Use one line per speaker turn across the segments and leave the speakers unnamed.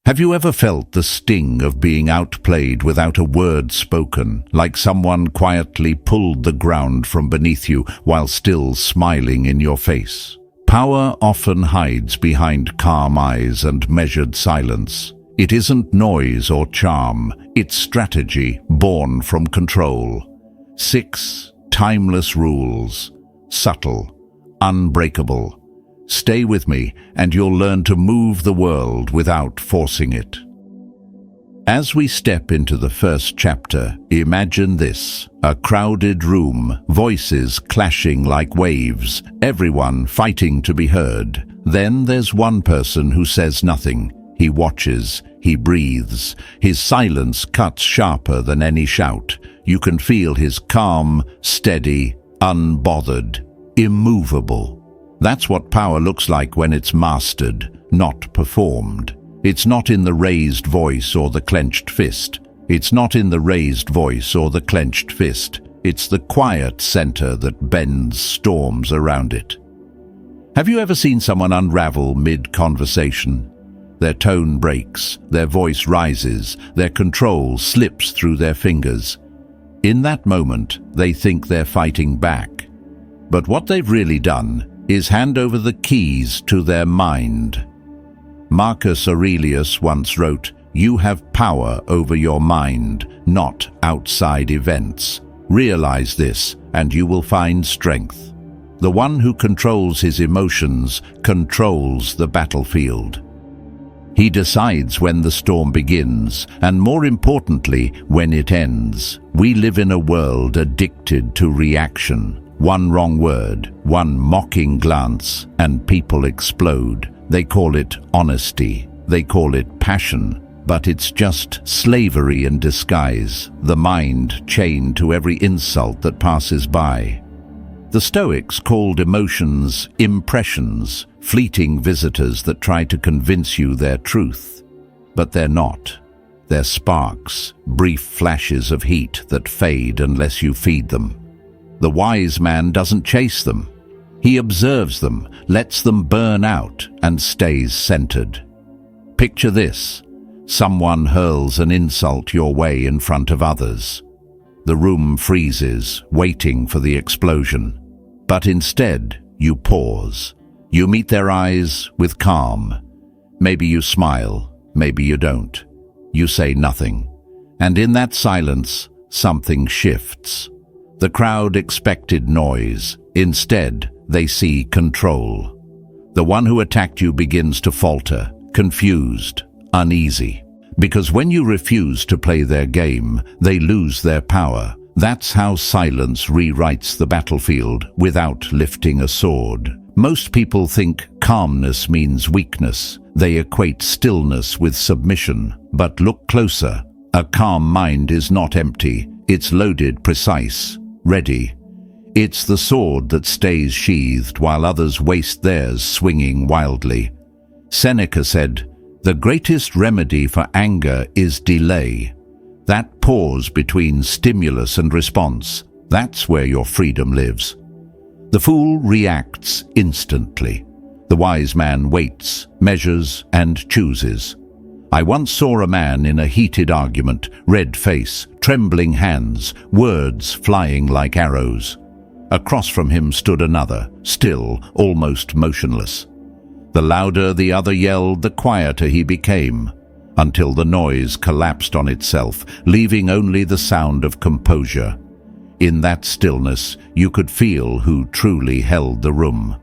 Have you ever felt the sting of being outplayed without a word spoken, like someone quietly pulled the ground from beneath you while still smiling in your face? Power often hides behind calm eyes and measured silence. It isn't noise or charm, it's strategy born from control. 6 timeless rules. Subtle, unbreakable. Stay with me and you'll learn to move the world without forcing it. As we step into the first chapter, imagine this: a crowded room, voices clashing like waves, everyone fighting to be heard. Then there's one person who says nothing. He watches, he breathes. His silence cuts sharper than any shout. You can feel his calm, steady, unbothered, immovable. That's what power looks like when it's mastered, not performed. It's not in the raised voice or the clenched fist. It's not in the raised voice or the clenched fist. It's the quiet center that bends storms around it. Have you ever seen someone unravel mid-conversation? Their tone breaks, their voice rises, their control slips through their fingers. In that moment, they think they're fighting back. But what they've really done is hand over the keys to their mind. Marcus Aurelius once wrote, "You have power over your mind, not outside events. Realize this, and you will find strength." The one who controls his emotions controls the battlefield. He decides when the storm begins, and more importantly, when it ends. We live in a world addicted to reaction. One wrong word, one mocking glance, and people explode. They call it honesty. They call it passion. But it's just slavery in disguise, the mind chained to every insult that passes by. The Stoics called emotions impressions, fleeting visitors that try to convince you they're truth. But they're not. They're sparks, brief flashes of heat that fade unless you feed them. The wise man doesn't chase them. He observes them, lets them burn out, and stays centered. Picture this: someone hurls an insult your way in front of others. The room freezes, waiting for the explosion. But instead, you pause. You meet their eyes with calm. Maybe you smile, maybe you don't. You say nothing. And in that silence, something shifts. The crowd expected noise. Instead, they see control. The one who attacked you begins to falter, confused, uneasy. Because when you refuse to play their game, they lose their power. That's how silence rewrites the battlefield without lifting a sword. Most people think calmness means weakness. They equate stillness with submission. But look closer. A calm mind is not empty. It's loaded, precise, ready. It's the sword that stays sheathed while others waste theirs swinging wildly. Seneca said, "The greatest remedy for anger is delay." That pause between stimulus and response, that's where your freedom lives. The fool reacts instantly. The wise man waits, measures, and chooses. I once saw a man in a heated argument, red face, trembling hands, words flying like arrows. Across from him stood another, still, almost motionless. The louder the other yelled, the quieter he became, until the noise collapsed on itself, leaving only the sound of composure. In that stillness, you could feel who truly held the room.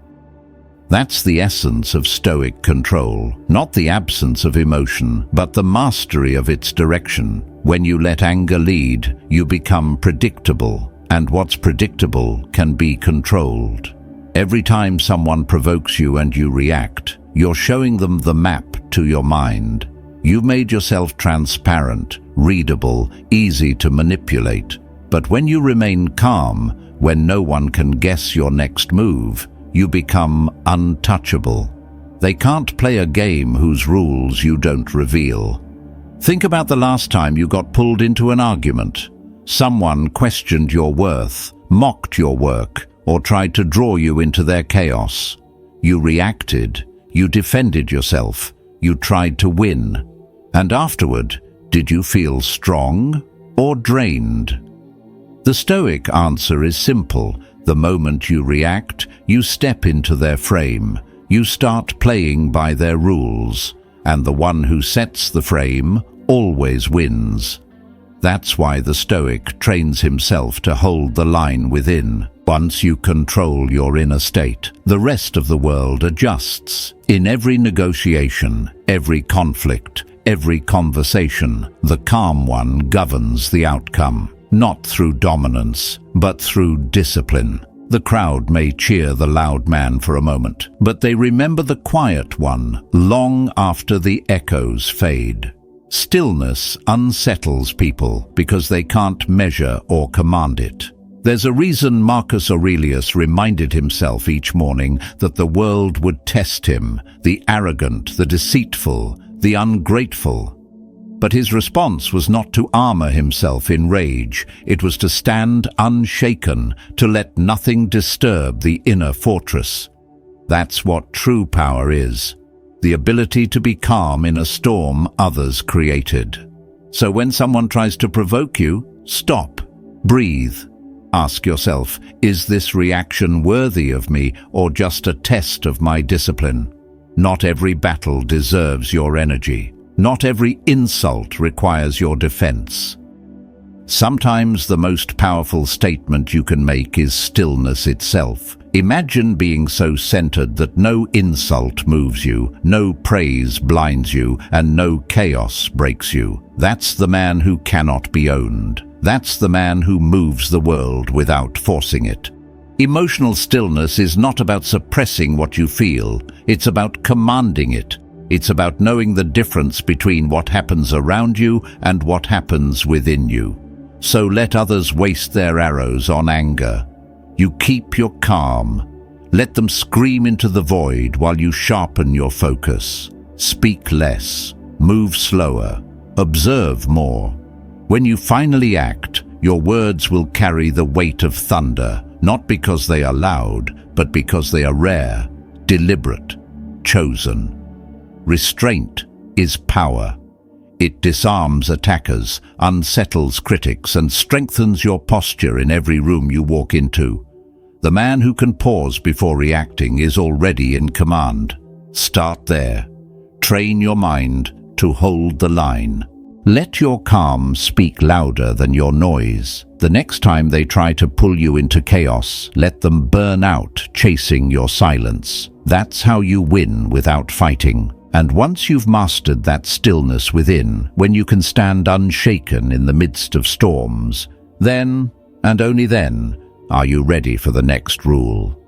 That's the essence of Stoic control, not the absence of emotion, but the mastery of its direction. When you let anger lead, you become predictable, and what's predictable can be controlled. Every time someone provokes you and you react, you're showing them the map to your mind. You've made yourself transparent, readable, easy to manipulate. But when you remain calm, when no one can guess your next move, you become untouchable. They can't play a game whose rules you don't reveal. Think about the last time you got pulled into an argument. Someone questioned your worth, mocked your work, or tried to draw you into their chaos. You reacted, you defended yourself, you tried to win. And afterward, did you feel strong or drained? The Stoic answer is simple. The moment you react, you step into their frame. You start playing by their rules, and the one who sets the frame always wins. That's why the Stoic trains himself to hold the line within. Once you control your inner state, the rest of the world adjusts. In every negotiation, every conflict, every conversation, the calm one governs the outcome, not through dominance, but through discipline. The crowd may cheer the loud man for a moment, but they remember the quiet one long after the echoes fade. Stillness unsettles people because they can't measure or command it. There's a reason Marcus Aurelius reminded himself each morning that the world would test him, the arrogant, the deceitful, the ungrateful. But his response was not to armor himself in rage. It was to stand unshaken, to let nothing disturb the inner fortress. That's what true power is. The ability to be calm in a storm others created. So when someone tries to provoke you, stop, breathe. Ask yourself, is this reaction worthy of me or just a test of my discipline? Not every battle deserves your energy. Not every insult requires your defense. Sometimes the most powerful statement you can make is stillness itself. Imagine being so centered that no insult moves you, no praise blinds you, and no chaos breaks you. That's the man who cannot be owned. That's the man who moves the world without forcing it. Emotional stillness is not about suppressing what you feel. It's about commanding it. It's about knowing the difference between what happens around you and what happens within you. So let others waste their arrows on anger. You keep your calm. Let them scream into the void while you sharpen your focus. Speak less, move slower, observe more. When you finally act, your words will carry the weight of thunder, not because they are loud, but because they are rare, deliberate, chosen. Restraint is power. It disarms attackers, unsettles critics, and strengthens your posture in every room you walk into. The man who can pause before reacting is already in command. Start there. Train your mind to hold the line. Let your calm speak louder than your noise. The next time they try to pull you into chaos, let them burn out chasing your silence. That's how you win without fighting. And once you've mastered that stillness within, when you can stand unshaken in the midst of storms, then, and only then, are you ready for the next rule.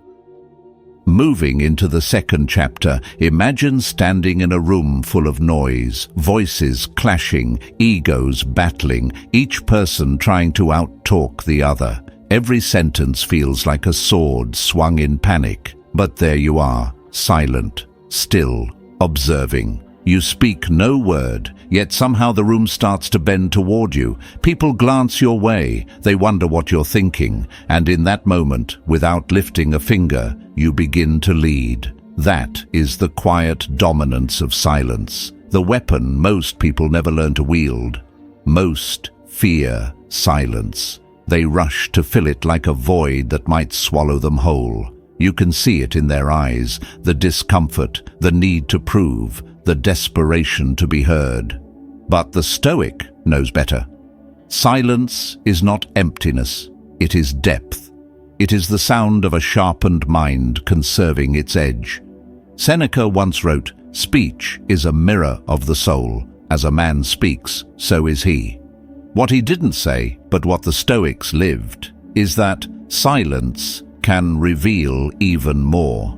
Moving into the second chapter, imagine standing in a room full of noise, voices clashing, egos battling, each person trying to out-talk the other. Every sentence feels like a sword swung in panic. But there you are, silent, still, observing. You speak no word, yet somehow the room starts to bend toward you. People glance your way, they wonder what you're thinking, and in that moment, without lifting a finger, you begin to lead. That is the quiet dominance of silence, the weapon most people never learn to wield. Most fear silence. They rush to fill it like a void that might swallow them whole. You can see it in their eyes, the discomfort, the need to prove, the desperation to be heard. But the Stoic knows better. Silence is not emptiness, it is depth. It is the sound of a sharpened mind conserving its edge. Seneca once wrote, "Speech is a mirror of the soul. As a man speaks, so is he." What he didn't say, but what the Stoics lived, is that silence can reveal even more.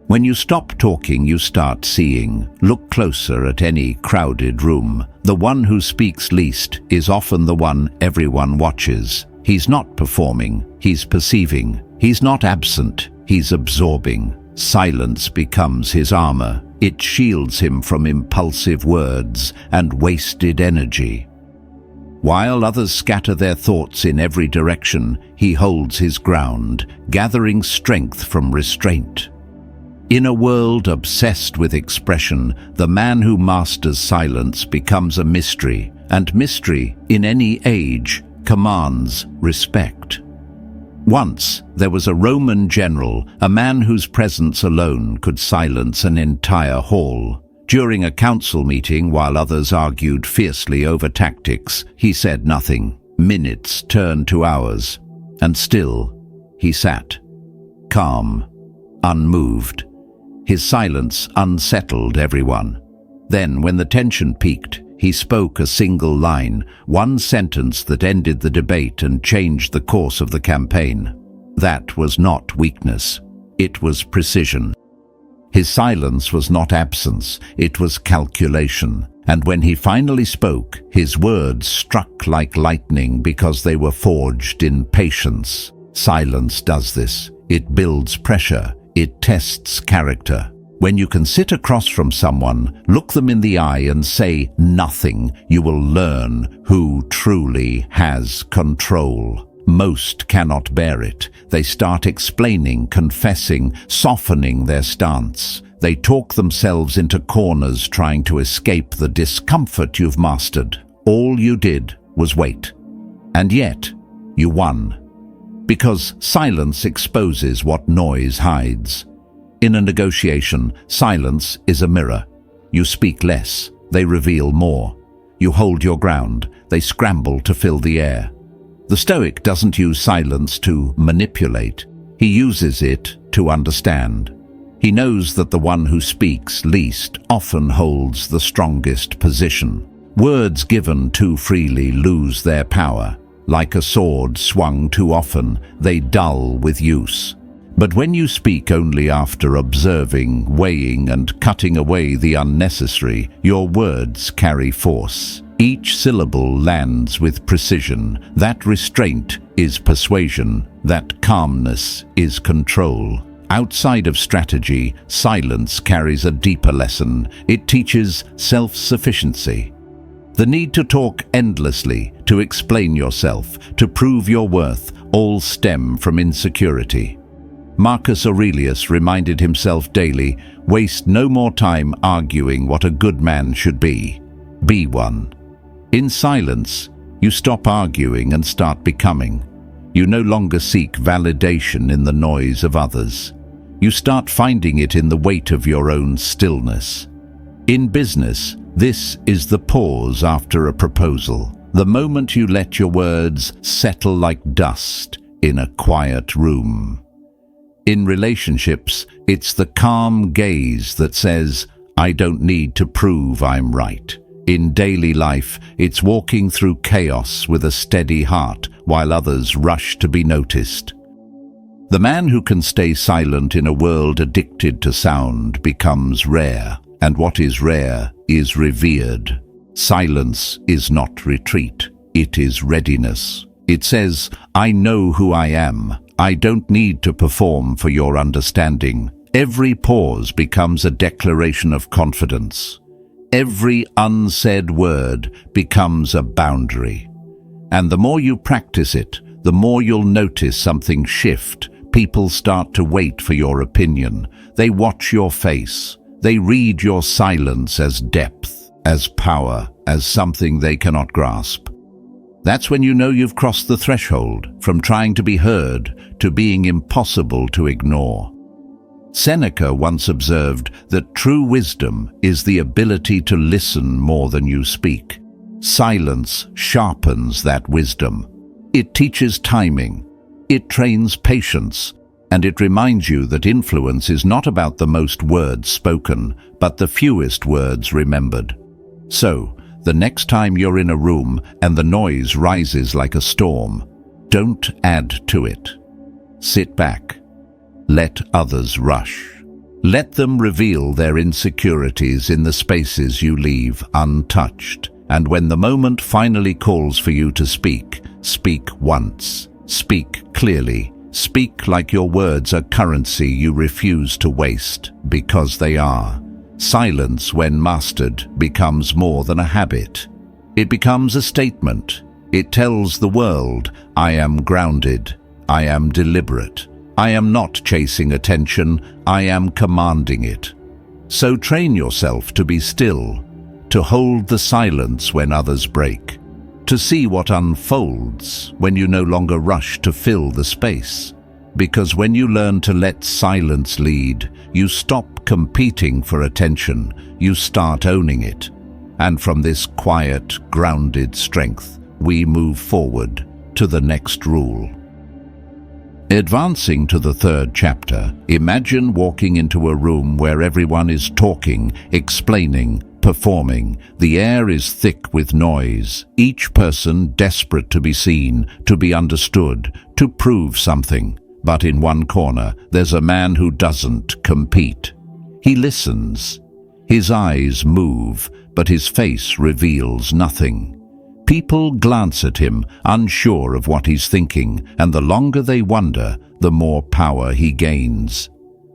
When you stop talking, you start seeing. Look closer at any crowded room. The one who speaks least is often the one everyone watches. He's not performing, he's perceiving. He's not absent, he's absorbing. Silence becomes his armor. It shields him from impulsive words and wasted energy. While others scatter their thoughts in every direction, he holds his ground, gathering strength from restraint. In a world obsessed with expression, the man who masters silence becomes a mystery, and mystery, in any age, commands respect. Once, there was a Roman general, a man whose presence alone could silence an entire hall. During a council meeting, while others argued fiercely over tactics, he said nothing. Minutes turned to hours, and still he sat, calm, unmoved. His silence unsettled everyone. Then, when the tension peaked, he spoke a single line, one sentence that ended the debate and changed the course of the campaign. That was not weakness. It was precision. His silence was not absence, it was calculation. And when he finally spoke, his words struck like lightning because they were forged in patience. Silence does this. It builds pressure. It tests character. When you can sit across from someone, look them in the eye and say nothing, you will learn who truly has control. Most cannot bear it. They start explaining, confessing, softening their stance. They talk themselves into corners trying to escape the discomfort you've mastered. All you did was wait. And yet, you won. Because silence exposes what noise hides. In a negotiation, silence is a mirror. You speak less, they reveal more. You hold your ground, they scramble to fill the air. The Stoic doesn't use silence to manipulate. He uses it to understand. He knows that the one who speaks least often holds the strongest position. Words given too freely lose their power. Like a sword swung too often, they dull with use. But when you speak only after observing, weighing, and cutting away the unnecessary, your words carry force. Each syllable lands with precision. That restraint is persuasion. That calmness is control. Outside of strategy, silence carries a deeper lesson. It teaches self-sufficiency. The need to talk endlessly, to explain yourself, to prove your worth, all stem from insecurity. Marcus Aurelius reminded himself daily, waste no more time arguing what a good man should be. Be one. In silence, you stop arguing and start becoming. You no longer seek validation in the noise of others. You start finding it in the weight of your own stillness. In business, this is the pause after a proposal, the moment you let your words settle like dust in a quiet room. In relationships, it's the calm gaze that says, I don't need to prove I'm right. In daily life, it's walking through chaos with a steady heart while others rush to be noticed. The man who can stay silent in a world addicted to sound becomes rare, and what is rare is revered. Silence is not retreat, it is readiness. It says, I know who I am. I don't need to perform for your understanding. Every pause becomes a declaration of confidence. Every unsaid word becomes a boundary. And the more you practice it, the more you'll notice something shift. People start to wait for your opinion. They watch your face. They read your silence as depth, as power, as something they cannot grasp. That's when you know you've crossed the threshold from trying to be heard to being impossible to ignore. Seneca once observed that true wisdom is the ability to listen more than you speak. Silence sharpens that wisdom. It teaches timing. It trains patience. And it reminds you that influence is not about the most words spoken, but the fewest words remembered. So, the next time you're in a room and the noise rises like a storm, don't add to it. Sit back. Let others rush. Let them reveal their insecurities in the spaces you leave untouched. And when the moment finally calls for you to speak, speak once. Speak clearly. Speak like your words are currency you refuse to waste, because they are. Silence, when mastered, becomes more than a habit. It becomes a statement. It tells the world, I am grounded, I am deliberate, I am not chasing attention, I am commanding it. So train yourself to be still, to hold the silence when others break, to see what unfolds when you no longer rush to fill the space. Because when you learn to let silence lead, you stop competing for attention, you start owning it. And from this quiet, grounded strength, we move forward to the next rule. Advancing to the third chapter, imagine walking into a room where everyone is talking, explaining, performing. The air is thick with noise, each person desperate to be seen, to be understood, to prove something. But in one corner, there's a man who doesn't compete. He listens. His eyes move, but his face reveals nothing. People glance at him, unsure of what he's thinking, and the longer they wonder, the more power he gains.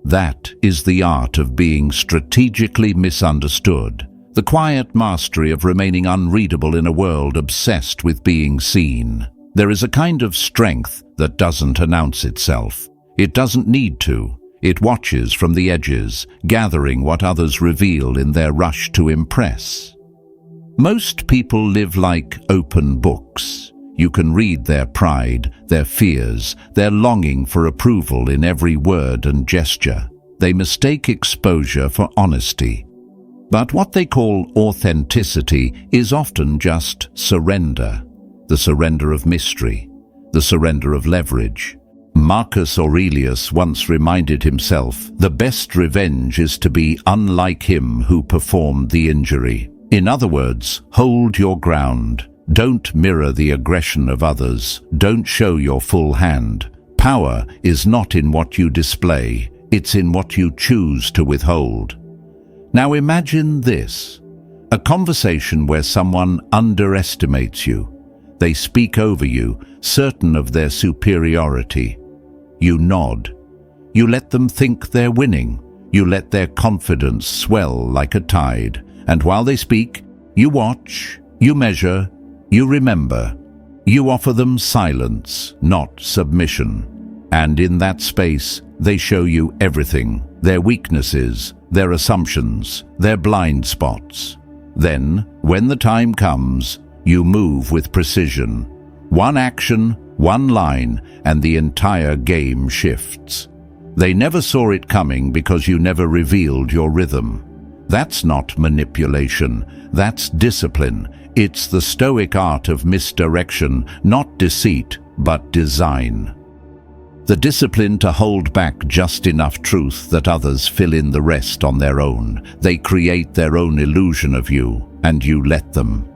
That is the art of being strategically misunderstood, the quiet mastery of remaining unreadable in a world obsessed with being seen. There is a kind of strength that doesn't announce itself. It doesn't need to. It watches from the edges, gathering what others reveal in their rush to impress. Most people live like open books. You can read their pride, their fears, their longing for approval in every word and gesture. They mistake exposure for honesty. But what they call authenticity is often just surrender. The surrender of mystery, the surrender of leverage. Marcus Aurelius once reminded himself, the best revenge is to be unlike him who performed the injury. In other words, hold your ground. Don't mirror the aggression of others. Don't show your full hand. Power is not in what you display, it's in what you choose to withhold. Now imagine this, a conversation where someone underestimates you. They speak over you, certain of their superiority. You nod. You let them think they're winning. You let their confidence swell like a tide. And while they speak, you watch, you measure, you remember. You offer them silence, not submission. And in that space, they show you everything, their weaknesses, their assumptions, their blind spots. Then, when the time comes, you move with precision. One action, one line, and the entire game shifts. They never saw it coming because you never revealed your rhythm. That's not manipulation, that's discipline. It's the Stoic art of misdirection, not deceit, but design. The discipline to hold back just enough truth that others fill in the rest on their own. They create their own illusion of you, and you let them.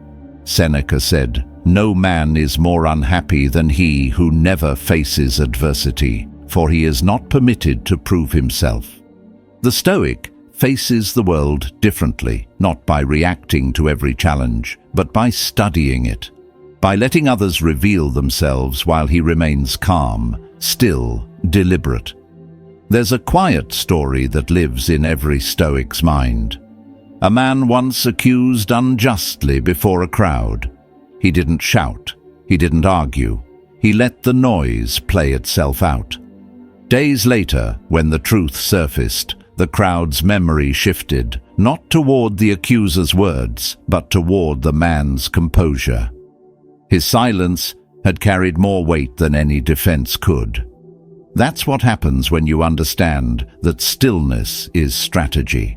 Seneca said, "No man is more unhappy than he who never faces adversity, for he is not permitted to prove himself." The Stoic faces the world differently, not by reacting to every challenge, but by studying it, by letting others reveal themselves while he remains calm, still, deliberate. There's a quiet story that lives in every Stoic's mind. A man once accused unjustly before a crowd. He didn't shout, he didn't argue, he let the noise play itself out. Days later, when the truth surfaced, the crowd's memory shifted, not toward the accuser's words, but toward the man's composure. His silence had carried more weight than any defense could. That's what happens when you understand that stillness is strategy.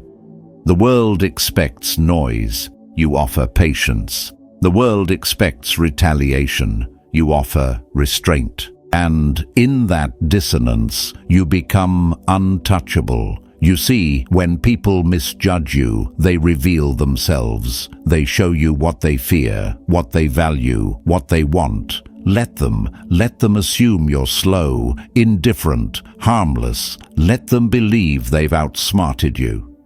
The world expects noise, you offer patience. The world expects retaliation, you offer restraint. And in that dissonance, you become untouchable. You see, when people misjudge you, they reveal themselves. They show you what they fear, what they value, what they want. Let them assume you're slow, indifferent, harmless. Let them believe they've outsmarted you.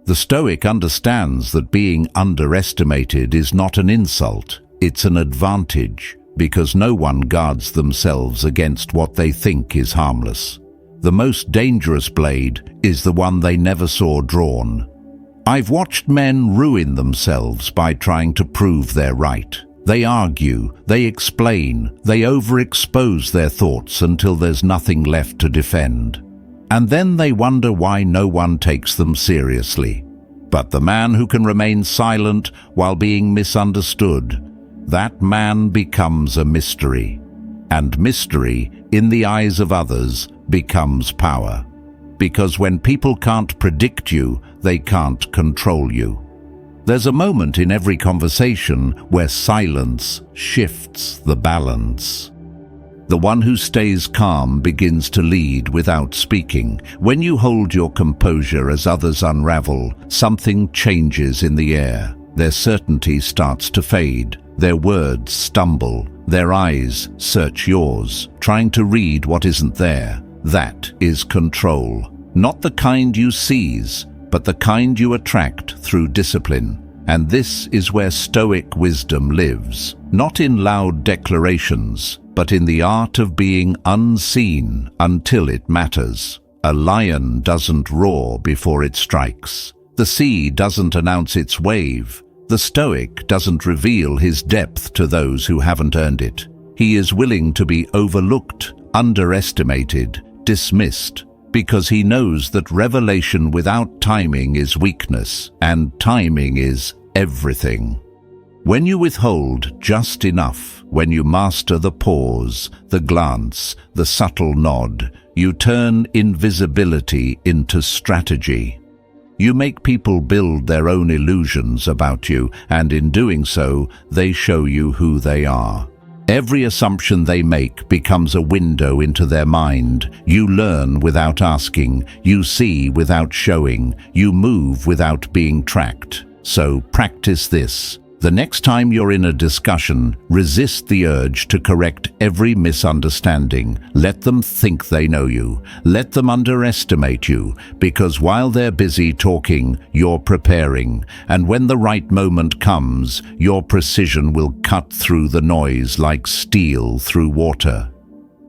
The Stoic understands that being underestimated is not an insult, it's an advantage, because no one guards themselves against what they think is harmless. The most dangerous blade is the one they never saw drawn. I've watched men ruin themselves by trying to prove they're right. They argue, they explain, they overexpose their thoughts until there's nothing left to defend. And then they wonder why no one takes them seriously. But the man who can remain silent while being misunderstood, that man becomes a mystery. And mystery, in the eyes of others, becomes power. Because when people can't predict you, they can't control you. There's a moment in every conversation where silence shifts the balance. The one who stays calm begins to lead without speaking. When you hold your composure as others unravel, something changes in the air. Their certainty starts to fade. Their words stumble. Their eyes search yours, trying to read what isn't there. That is control. Not the kind you seize, but the kind you attract through discipline. And this is where Stoic wisdom lives, not in loud declarations, but in the art of being unseen until it matters. A lion doesn't roar before it strikes. The sea doesn't announce its wave. The Stoic doesn't reveal his depth to those who haven't earned it. He is willing to be overlooked, underestimated, dismissed, because he knows that revelation without timing is weakness, and timing is everything. When you withhold just enough, when you master the pause, the glance, the subtle nod, you turn invisibility into strategy. You make people build their own illusions about you, and in doing so, they show you who they are. Every assumption they make becomes a window into their mind. You learn without asking, you see without showing, you move without being tracked. So practice this. The next time you're in a discussion, resist the urge to correct every misunderstanding. Let them think they know you. Let them underestimate you, because while they're busy talking, you're preparing. And when the right moment comes, your precision will cut through the noise like steel through water.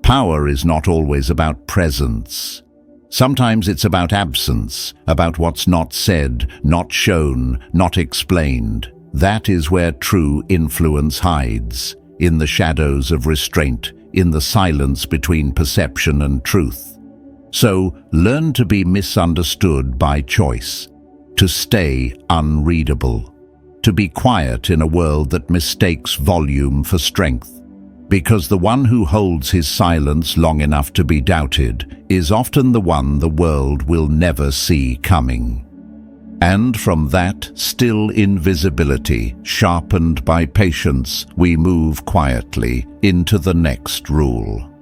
Power is not always about presence. Sometimes it's about absence, about what's not said, not shown, not explained. That is where true influence hides, in the shadows of restraint, in the silence between perception and truth. So, learn to be misunderstood by choice, to stay unreadable, to be quiet in a world that mistakes volume for strength. Because the one who holds his silence long enough to be doubted is often the one the world will never see coming. And from that still invisibility, sharpened by patience, we move quietly into the next rule.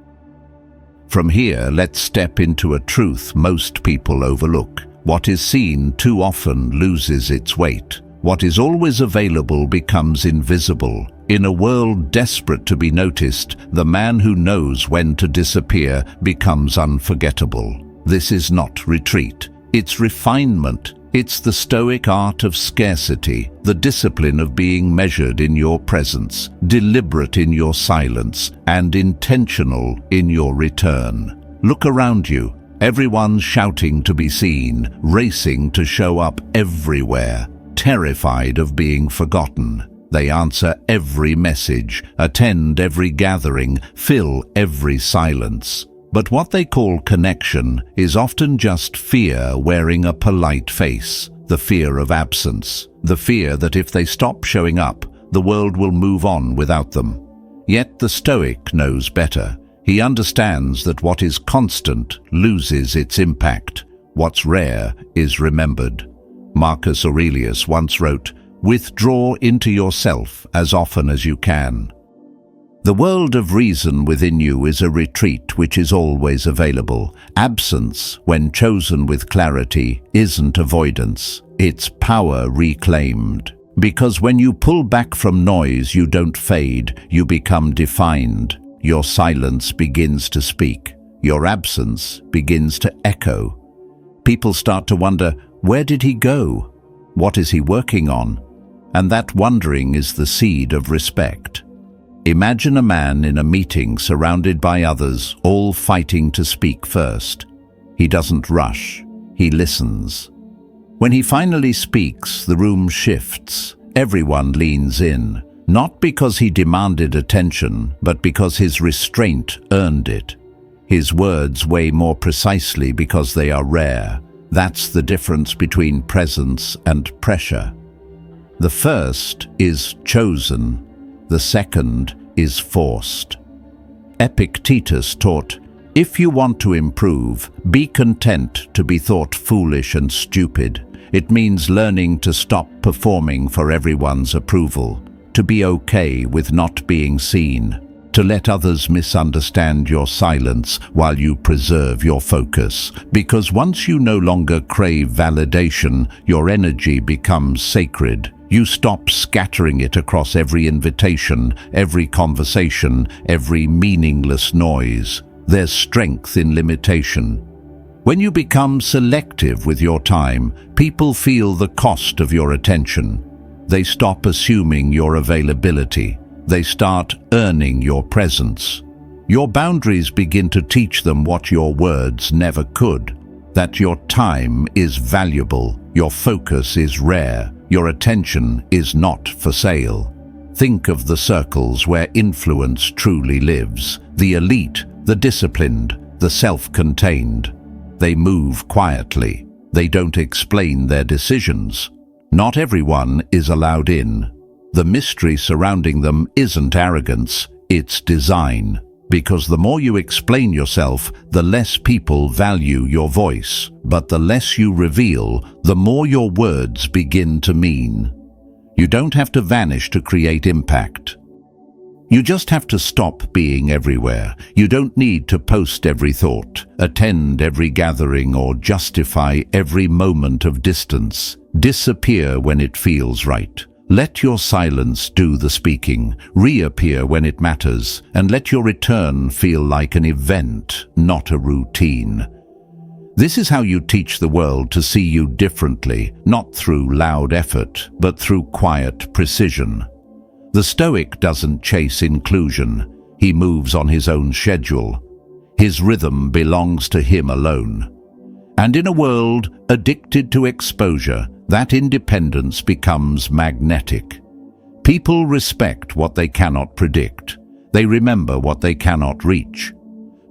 From here, let's step into a truth most people overlook. What is seen too often loses its weight. What is always available becomes invisible. In a world desperate to be noticed, the man who knows when to disappear becomes unforgettable. This is not retreat. It's refinement. It's the Stoic art of scarcity, the discipline of being measured in your presence, deliberate in your silence, and intentional in your return. Look around you. Everyone's shouting to be seen, racing to show up everywhere, terrified of being forgotten. They answer every message, attend every gathering, fill every silence. But what they call connection is often just fear wearing a polite face, the fear of absence, the fear that if they stop showing up, the world will move on without them. Yet the Stoic knows better. He understands that what is constant loses its impact. What's rare is remembered. Marcus Aurelius once wrote, "Withdraw into yourself as often as you can." The world of reason within you is a retreat which is always available. Absence, when chosen with clarity, isn't avoidance. It's power reclaimed. Because when you pull back from noise, you don't fade, you become defined. Your silence begins to speak. Your absence begins to echo. People start to wonder, where did he go? What is he working on? And that wondering is the seed of respect. Imagine a man in a meeting surrounded by others, all fighting to speak first. He doesn't rush, he listens. When he finally speaks, the room shifts. Everyone leans in. Not because he demanded attention, but because his restraint earned it. His words weigh more precisely because they are rare. That's the difference between presence and pressure. The first is chosen, the second is forced. Epictetus taught, "If you want to improve, be content to be thought foolish and stupid." It means learning to stop performing for everyone's approval, to be okay with not being seen, to let others misunderstand your silence while you preserve your focus. Because once you no longer crave validation, your energy becomes sacred. You stop scattering it across every invitation, every conversation, every meaningless noise. There's strength in limitation. When you become selective with your time, people feel the cost of your attention. They stop assuming your availability. They start earning your presence. Your boundaries begin to teach them what your words never could. That your time is valuable, your focus is rare, your attention is not for sale. Think of the circles where influence truly lives. The elite, the disciplined, the self-contained. They move quietly. They don't explain their decisions. Not everyone is allowed in. The mystery surrounding them isn't arrogance, it's design. Because the more you explain yourself, the less people value your voice. But the less you reveal, the more your words begin to mean. You don't have to vanish to create impact. You just have to stop being everywhere. You don't need to post every thought, attend every gathering, or justify every moment of distance. Disappear when it feels right. Let your silence do the speaking, reappear when it matters, and let your return feel like an event, not a routine. This is how you teach the world to see you differently, not through loud effort, but through quiet precision. The Stoic doesn't chase inclusion. He moves on his own schedule. His rhythm belongs to him alone. And in a world addicted to exposure, that independence becomes magnetic. People respect what they cannot predict. They remember what they cannot reach.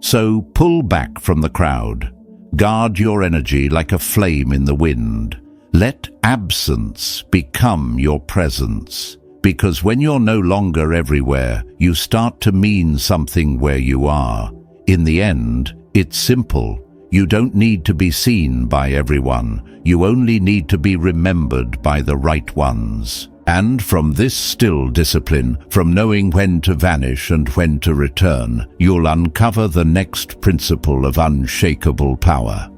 So pull back from the crowd. Guard your energy like a flame in the wind. Let absence become your presence. Because when you're no longer everywhere, you start to mean something where you are. In the end, it's simple. You don't need to be seen by everyone. You only need to be remembered by the right ones. And from this still discipline, from knowing when to vanish and when to return, you'll uncover the next principle of unshakable power.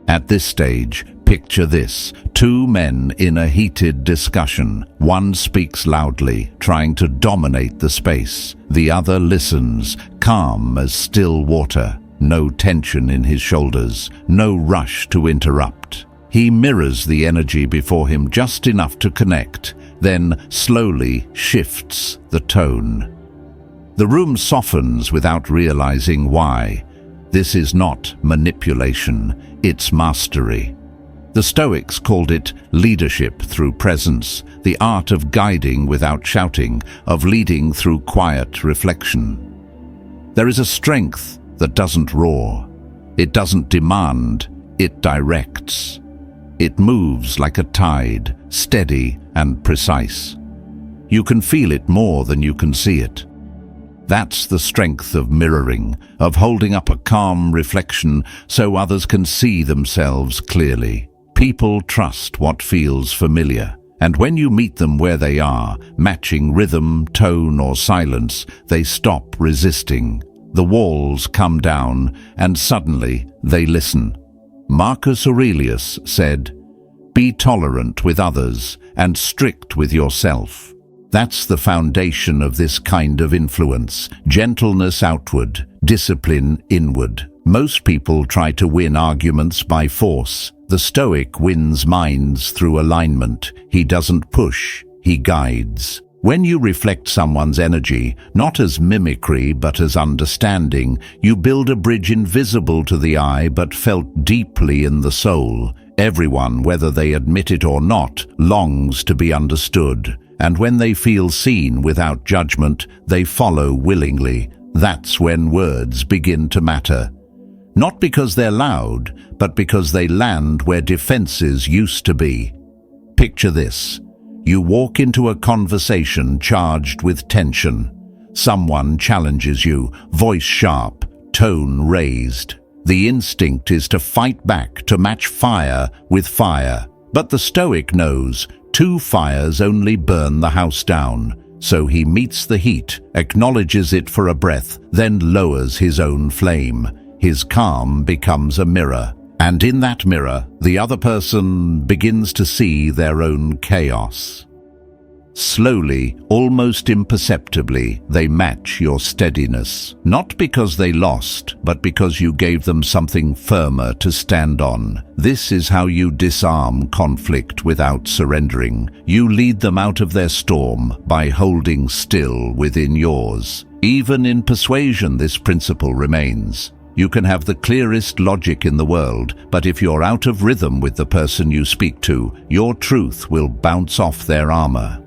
At this stage, picture this: two men in a heated discussion. One speaks loudly, trying to dominate the space. The other listens, calm as still water. No tension in his shoulders, no rush to interrupt. He mirrors the energy before him just enough to connect, then slowly shifts the tone. The room softens without realizing why. This is not manipulation, it's mastery. The Stoics called it leadership through presence, the art of guiding without shouting, of leading through quiet reflection. There is a strength that doesn't roar. It doesn't demand, it directs. It moves like a tide, steady and precise. You can feel it more than you can see it. That's the strength of mirroring, of holding up a calm reflection so others can see themselves clearly. People trust what feels familiar, and when you meet them where they are, matching rhythm, tone, or silence, they stop resisting. The walls come down, and suddenly they listen. Marcus Aurelius said, "Be tolerant with others and strict with yourself." That's the foundation of this kind of influence: gentleness outward, discipline inward. Most people try to win arguments by force. The Stoic wins minds through alignment. He doesn't push, he guides. When you reflect someone's energy, not as mimicry but as understanding, you build a bridge invisible to the eye but felt deeply in the soul. Everyone, whether they admit it or not, longs to be understood. And when they feel seen without judgment, they follow willingly. That's when words begin to matter. Not because they're loud, but because they land where defenses used to be. Picture this. You walk into a conversation charged with tension. Someone challenges you, voice sharp, tone raised. The instinct is to fight back, to match fire with fire. But the Stoic knows 2 fires only burn the house down. So he meets the heat, acknowledges it for a breath, then lowers his own flame. His calm becomes a mirror. And in that mirror, the other person begins to see their own chaos. Slowly, almost imperceptibly, they match your steadiness. Not because they lost, but because you gave them something firmer to stand on. This is how you disarm conflict without surrendering. You lead them out of their storm by holding still within yours. Even in persuasion, this principle remains. You can have the clearest logic in the world, but if you're out of rhythm with the person you speak to, your truth will bounce off their armor.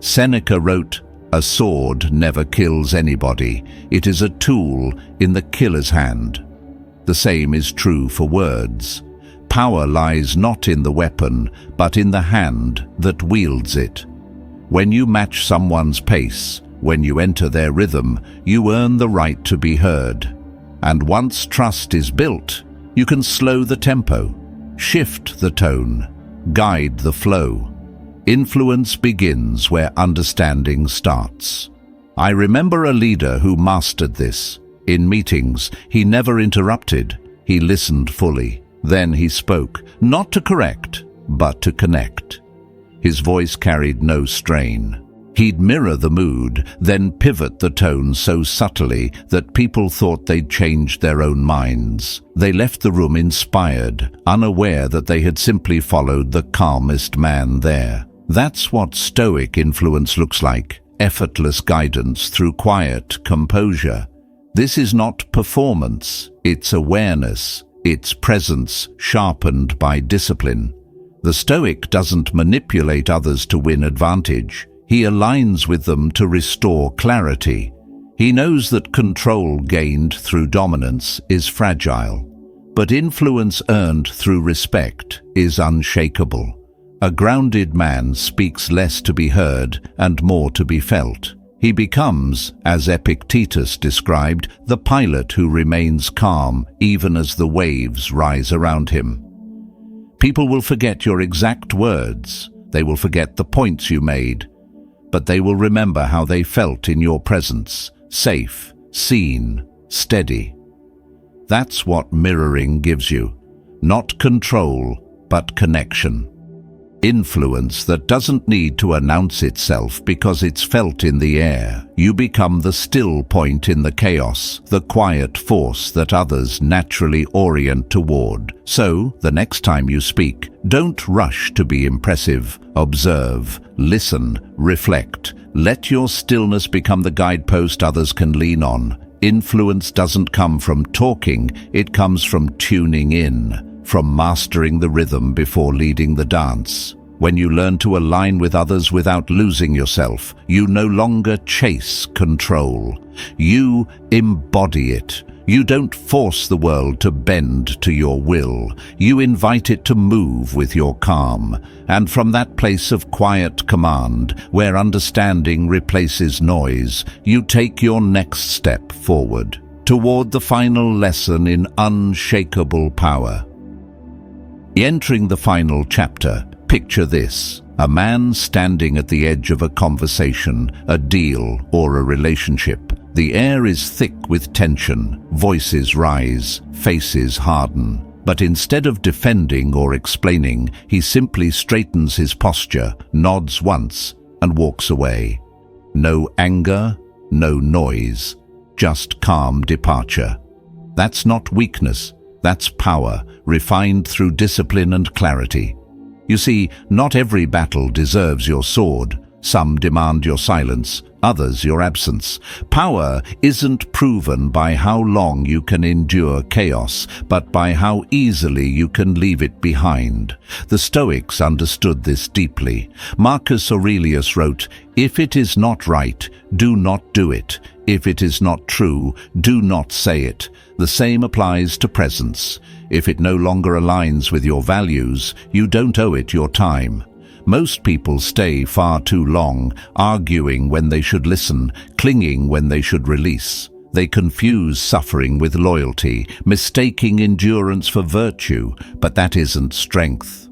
Seneca wrote, "A sword never kills anybody. It is a tool in the killer's hand." The same is true for words. Power lies not in the weapon, but in the hand that wields it. When you match someone's pace, when you enter their rhythm, you earn the right to be heard. And once trust is built, you can slow the tempo, shift the tone, guide the flow. Influence begins where understanding starts. I remember a leader who mastered this. In meetings, he never interrupted. He listened fully. Then he spoke, not to correct, but to connect. His voice carried no strain. He'd mirror the mood, then pivot the tone so subtly that people thought they'd changed their own minds. They left the room inspired, unaware that they had simply followed the calmest man there. That's what Stoic influence looks like, effortless guidance through quiet composure. This is not performance, it's awareness, it's presence sharpened by discipline. The Stoic doesn't manipulate others to win advantage. He aligns with them to restore clarity. He knows that control gained through dominance is fragile, but influence earned through respect is unshakable. A grounded man speaks less to be heard and more to be felt. He becomes, as Epictetus described, the pilot who remains calm even as the waves rise around him. People will forget your exact words. They will forget the points you made. But they will remember how they felt in your presence, safe, seen, steady. That's what mirroring gives you. Not control, but connection. Influence that doesn't need to announce itself because it's felt in the air. You become the still point in the chaos, the quiet force that others naturally orient toward. So, the next time you speak, don't rush to be impressive. Observe, listen, reflect. Let your stillness become the guidepost others can lean on. Influence doesn't come from talking, it comes from tuning in, from mastering the rhythm before leading the dance. When you learn to align with others without losing yourself, you no longer chase control. You embody it. You don't force the world to bend to your will. You invite it to move with your calm. And from that place of quiet command, where understanding replaces noise, you take your next step forward, toward the final lesson in unshakable power. Entering the final chapter, picture this: a man standing at the edge of a conversation, a deal, or a relationship. The air is thick with tension, voices rise, faces harden. But instead of defending or explaining, he simply straightens his posture, nods once, and walks away. No anger, no noise, just calm departure. That's not weakness, that's power, refined through discipline and clarity. You see, not every battle deserves your sword. Some demand your silence, others your absence. Power isn't proven by how long you can endure chaos, but by how easily you can leave it behind. The Stoics understood this deeply. Marcus Aurelius wrote, "If it is not right, do not do it. If it is not true, do not say it." The same applies to presence. If it no longer aligns with your values, you don't owe it your time. Most people stay far too long, arguing when they should listen, clinging when they should release. They confuse suffering with loyalty, mistaking endurance for virtue, but that isn't strength.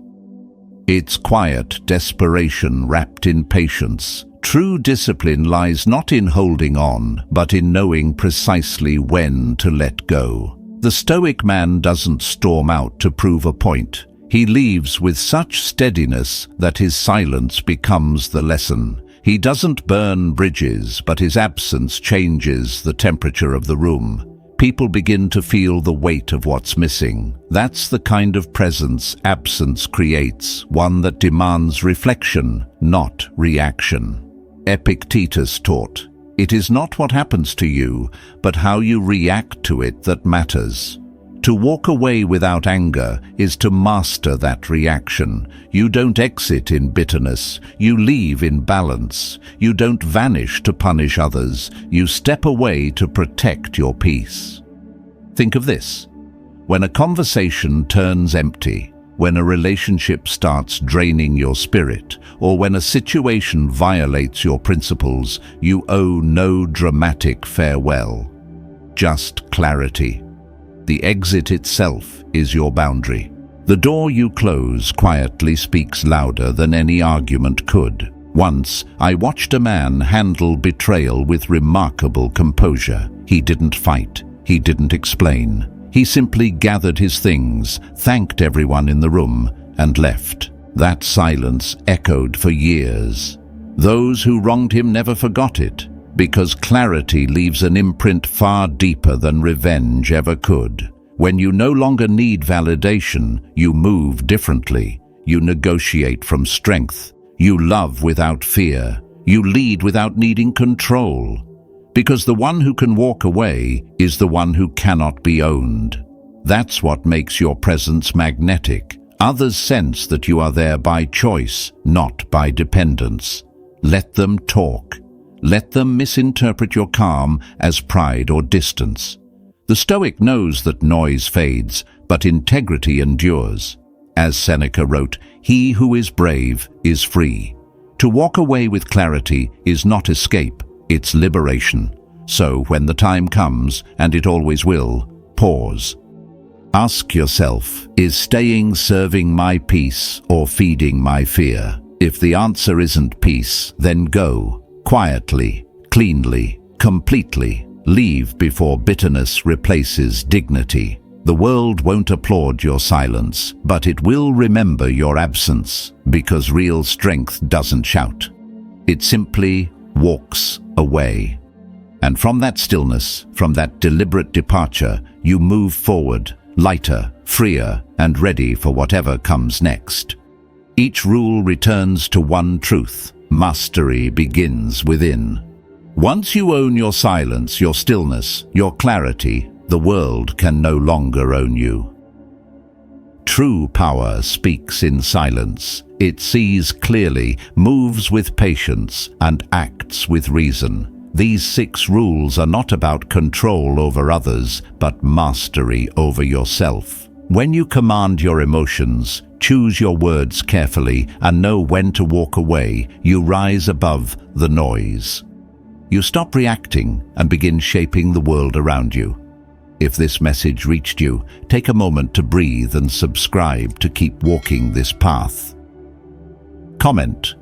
It's quiet desperation wrapped in patience. True discipline lies not in holding on, but in knowing precisely when to let go. The Stoic man doesn't storm out to prove a point. He leaves with such steadiness that his silence becomes the lesson. He doesn't burn bridges, but his absence changes the temperature of the room. People begin to feel the weight of what's missing. That's the kind of presence absence creates, one that demands reflection, not reaction. Epictetus taught, "It is not what happens to you, but how you react to it that matters." To walk away without anger is to master that reaction. You don't exit in bitterness, you leave in balance. You don't vanish to punish others, you step away to protect your peace. Think of this. When a conversation turns empty, when a relationship starts draining your spirit, or when a situation violates your principles, you owe no dramatic farewell, just clarity. The exit itself is your boundary. The door you close quietly speaks louder than any argument could. Once, I watched a man handle betrayal with remarkable composure. He didn't fight. He didn't explain. He simply gathered his things, thanked everyone in the room, and left. That silence echoed for years. Those who wronged him never forgot it, because clarity leaves an imprint far deeper than revenge ever could. When you no longer need validation, you move differently. You negotiate from strength. You love without fear. You lead without needing control. Because the one who can walk away is the one who cannot be owned. That's what makes your presence magnetic. Others sense that you are there by choice, not by dependence. Let them talk. Let them misinterpret your calm as pride or distance. The Stoic knows that noise fades, but integrity endures. As Seneca wrote, "He who is brave is free." To walk away with clarity is not escape, it's liberation. So when the time comes, and it always will, pause. Ask yourself, is staying serving my peace or feeding my fear? If the answer isn't peace, then go. Quietly, cleanly, completely. Leave before bitterness replaces dignity. The world won't applaud your silence, but it will remember your absence, because real strength doesn't shout. It simply walks away. And from that stillness, from that deliberate departure, you move forward, lighter, freer, and ready for whatever comes next. Each rule returns to one truth. Mastery begins within. Once you own your silence, your stillness, your clarity, the world can no longer own you. True power speaks in silence. It sees clearly, moves with patience, and acts with reason. These 6 rules are not about control over others, but mastery over yourself. When you command your emotions, choose your words carefully, and know when to walk away, you rise above the noise. You stop reacting and begin shaping the world around you. If this message reached you, take a moment to breathe and subscribe to keep walking this path. Comment.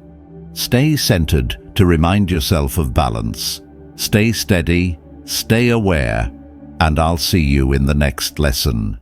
Stay centered to remind yourself of balance. Stay steady, stay aware, and I'll see you in the next lesson.